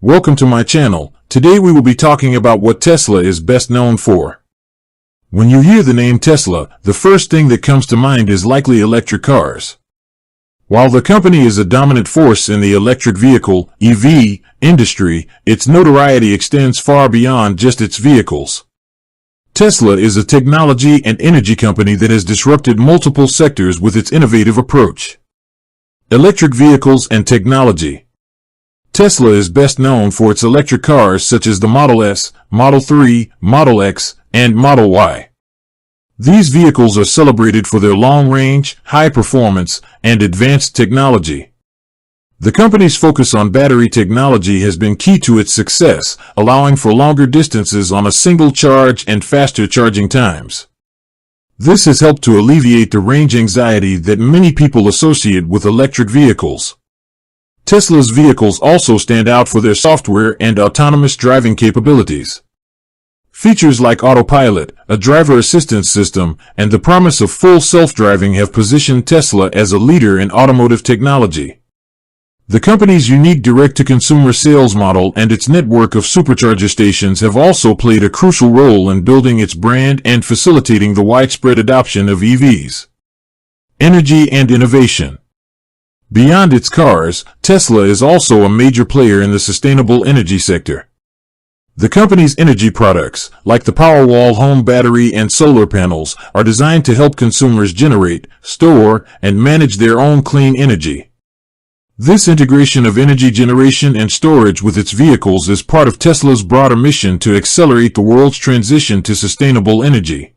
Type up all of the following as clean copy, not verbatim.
Welcome to my channel. Today we will be talking about what Tesla is best known for. When you hear the name Tesla, the first thing that comes to mind is likely electric cars. While the company is a dominant force in the electric vehicle (EV) industry, its notoriety extends far beyond just its vehicles. Tesla is a technology and energy company that has disrupted multiple sectors with its innovative approach. Electric vehicles and technology. Tesla is best known for its electric cars such as the Model S, Model 3, Model X, and Model Y. These vehicles are celebrated for their long range, high performance, and advanced technology. The company's focus on battery technology has been key to its success, allowing for longer distances on a single charge and faster charging times. This has helped to alleviate the range anxiety that many people associate with electric vehicles. Tesla's vehicles also stand out for their software and autonomous driving capabilities. Features like autopilot, a driver assistance system, and the promise of full self-driving have positioned Tesla as a leader in automotive technology. The company's unique direct-to-consumer sales model and its network of supercharger stations have also played a crucial role in building its brand and facilitating the widespread adoption of EVs. Energy and innovation. Beyond its cars, Tesla is also a major player in the sustainable energy sector. The company's energy products, like the Powerwall home battery and solar panels, are designed to help consumers generate, store, and manage their own clean energy. This integration of energy generation and storage with its vehicles is part of Tesla's broader mission to accelerate the world's transition to sustainable energy.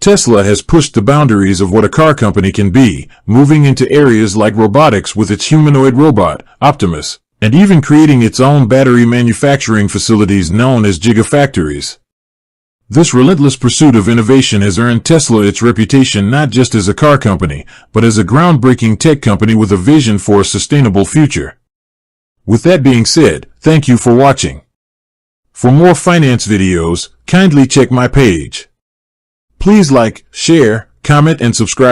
Tesla has pushed the boundaries of what a car company can be, moving into areas like robotics with its humanoid robot, Optimus, and even creating its own battery manufacturing facilities known as gigafactories. This relentless pursuit of innovation has earned Tesla its reputation not just as a car company, but as a groundbreaking tech company with a vision for a sustainable future. With that being said, thank you for watching. For more finance videos, kindly check my page. Please like, share, comment, and subscribe.